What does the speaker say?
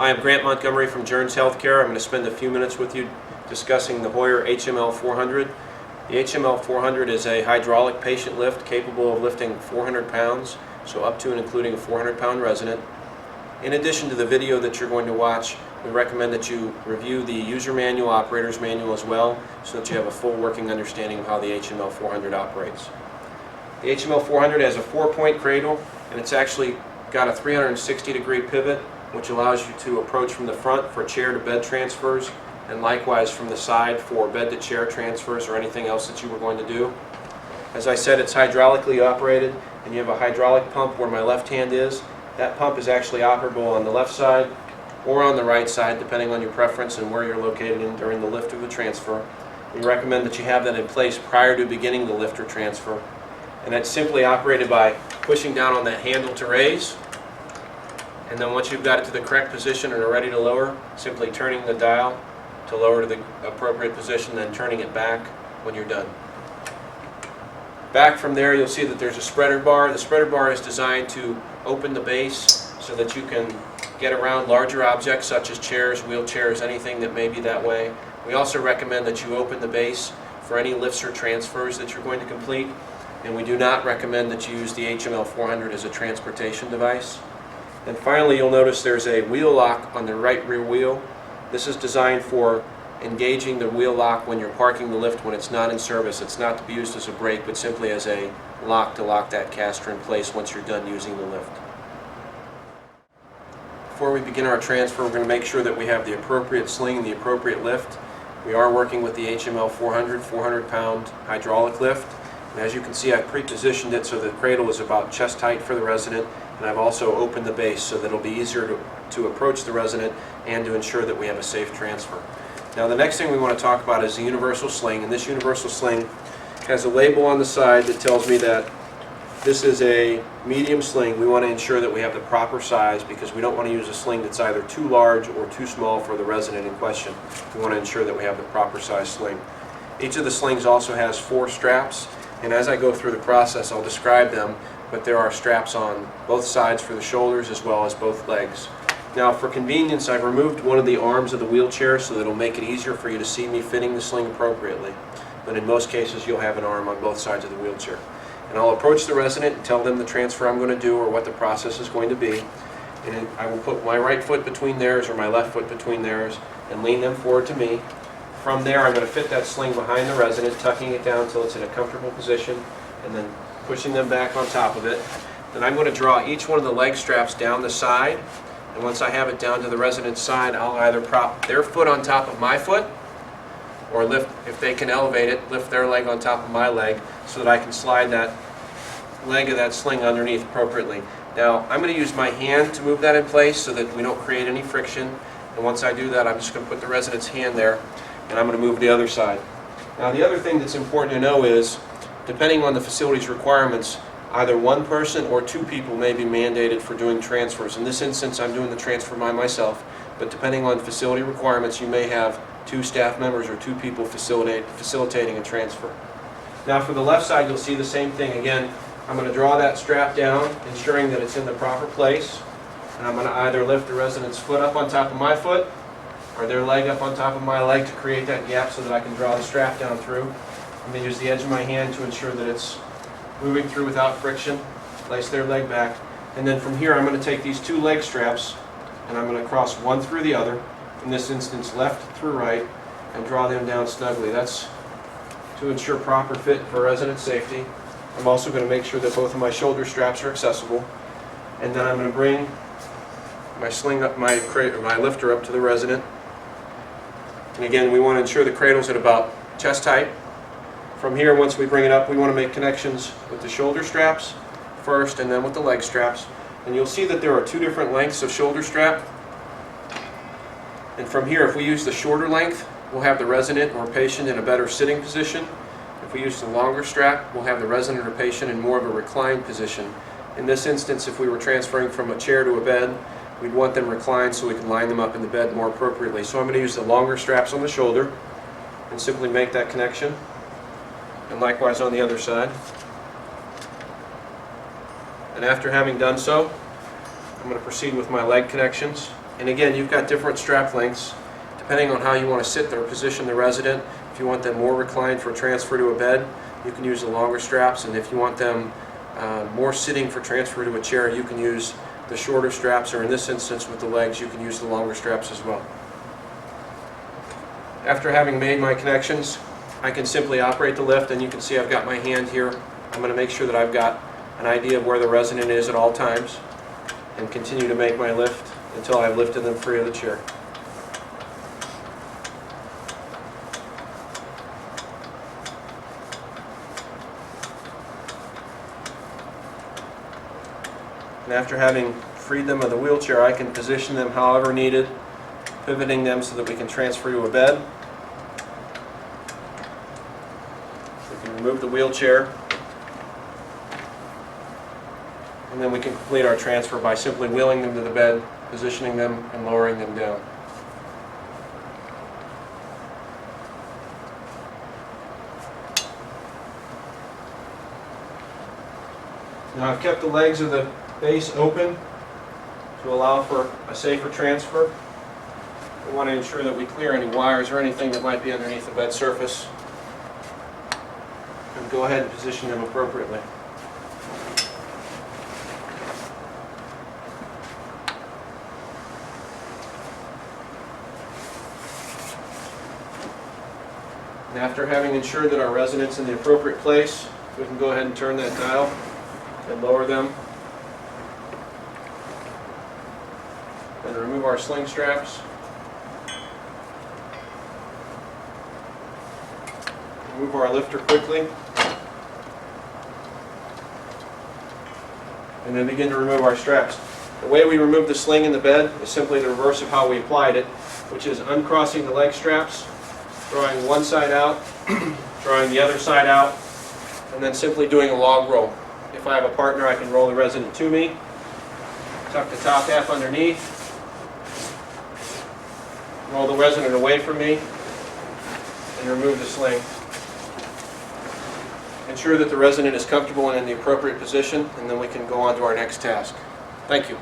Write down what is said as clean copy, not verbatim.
Hi, I'm Grant Montgomery from Joerns Healthcare. I'm going to spend a few minutes with you discussing the Hoyer HML400. The HML400 is a hydraulic patient lift capable of lifting 400 pounds, so up to and including a 400-pound resident. In addition to the video that you're going to watch, we recommend that you review the user manual, operator's manual as well, so that you have a full working understanding of how the HML400 operates. The HML400 has a 4-point cradle, and it's actually got a 360-degree pivot, which allows you to approach from the front for chair to bed transfers, and likewise from the side for bed to chair transfers or anything else that you were going to do. As I said, it's hydraulically operated, and you have a hydraulic pump where my left hand is. That pump is actually operable on the left side or on the right side, depending on your preference and where you're located in during the lift of the transfer. We recommend that you have that in place prior to beginning the lift or transfer. And that's simply operated by pushing down on that handle to raise. And then once you've got it to the correct position and are ready to lower, simply turning the dial to lower to the appropriate position, then turning it back when you're done. Back from there, you'll see that there's a spreader bar. The spreader bar is designed to open the base so that you can get around larger objects such as chairs, wheelchairs, anything that may be that way. We also recommend that you open the base for any lifts or transfers that you're going to complete, and we do not recommend that you use the HML400 as a transportation device. And finally, you'll notice there's a wheel lock on the right rear wheel. This is designed for engaging the wheel lock when you're parking the lift when it's not in service. It's not to be used as a brake, but simply as a lock to lock that caster in place once you're done using the lift. Before we begin our transfer, we're going to make sure that we have the appropriate sling and the appropriate lift. We are working with the HML400 400-pound hydraulic lift. And as you can see, I've pre-positioned it so the cradle is about chest height for the resident, and I've also opened the base so that it'll be easier to approach the resident and to ensure that we have a safe transfer. Now the next thing we want to talk about is the universal sling, and this universal sling has a label on the side that tells me that this is a medium sling. We want to ensure that we have the proper size because we don't want to use a sling that's either too large or too small for the resident in question. We want to ensure that we have the proper size sling. Each of the slings also has 4 straps, and as I go through the process I'll describe them, but there are straps on both sides for the shoulders as well as both legs. Now for convenience, I've removed one of the arms of the wheelchair so that it'll make it easier for you to see me fitting the sling appropriately. But in most cases you'll have an arm on both sides of the wheelchair. And I'll approach the resident and tell them the transfer I'm going to do or what the process is going to be. And I will put my right foot between theirs or my left foot between theirs and lean them forward to me. From there I'm going to fit that sling behind the resident, tucking it down until it's in a comfortable position and then pushing them back on top of it. Then I'm going to draw each one of the leg straps down the side. And once I have it down to the resident's side, I'll either prop their foot on top of my foot or lift, if they can elevate it, lift their leg on top of my leg so that I can slide that leg of that sling underneath appropriately. Now, I'm going to use my hand to move that in place so that we don't create any friction. And once I do that, I'm just going to put the resident's hand there and I'm going to move the other side. Now, the other thing that's important to know is, depending on the facility's requirements, either one person or 2 people may be mandated for doing transfers. In this instance, I'm doing the transfer by myself, but depending on facility requirements, you may have 2 staff members or 2 people facilitating a transfer. Now for the left side, you'll see the same thing. Again, I'm going to draw that strap down, ensuring that it's in the proper place, and I'm going to either lift the resident's foot up on top of my foot or their leg up on top of my leg to create that gap so that I can draw the strap down through. I'm going to use the edge of my hand to ensure that it's moving through without friction, place their leg back, and then from here I'm going to take these 2 leg straps and I'm going to cross one through the other, in this instance left through right, and draw them down snugly. That's to ensure proper fit for resident safety. I'm also going to make sure that both of my shoulder straps are accessible, and then I'm going to bring my sling up, my lifter up to the resident, and again we want to ensure the cradle's at about chest height. From here, once we bring it up, we want to make connections with the shoulder straps first and then with the leg straps. And you'll see that there are 2 different lengths of shoulder strap. And from here, if we use the shorter length, we'll have the resident or patient in a better sitting position. If we use the longer strap, we'll have the resident or patient in more of a reclined position. In this instance, if we were transferring from a chair to a bed, we'd want them reclined so we can line them up in the bed more appropriately. So I'm going to use the longer straps on the shoulder and simply make that connection. And likewise on the other side. And after having done so, I'm going to proceed with my leg connections And again, you've got different strap lengths depending on how you want to sit or position the resident. If you want them more reclined for transfer to a bed, you can use the longer straps, and if you want them more sitting for transfer to a chair, you can use the shorter straps, or in this instance with the legs, you can use the longer straps as well. After having made my connections, I can simply operate the lift, and you can see I've got my hand here. I'm going to make sure that I've got an idea of where the resident is at all times, and continue to make my lift until I've lifted them free of the chair. And after having freed them of the wheelchair, I can position them however needed, pivoting them so that we can transfer to a bed. We can remove the wheelchair, and then we can complete our transfer by simply wheeling them to the bed, positioning them, and lowering them down. Now I've kept the legs of the base open to allow for a safer transfer. We want to ensure that we clear any wires or anything that might be underneath the bed surface, and go ahead and position them appropriately. And after having ensured that our resident's in the appropriate place, we can go ahead and turn that dial and lower them, and remove our sling straps. Remove our lifter quickly, and then begin to remove our straps. The way we remove the sling in the bed is simply the reverse of how we applied it, which is uncrossing the leg straps, drawing one side out, drawing the other side out, and then simply doing a log roll. If I have a partner, I can roll the resident to me, tuck the top half underneath, roll the resident away from me, and remove the sling. Ensure that the resident is comfortable and in the appropriate position, and then we can go on to our next task. Thank you.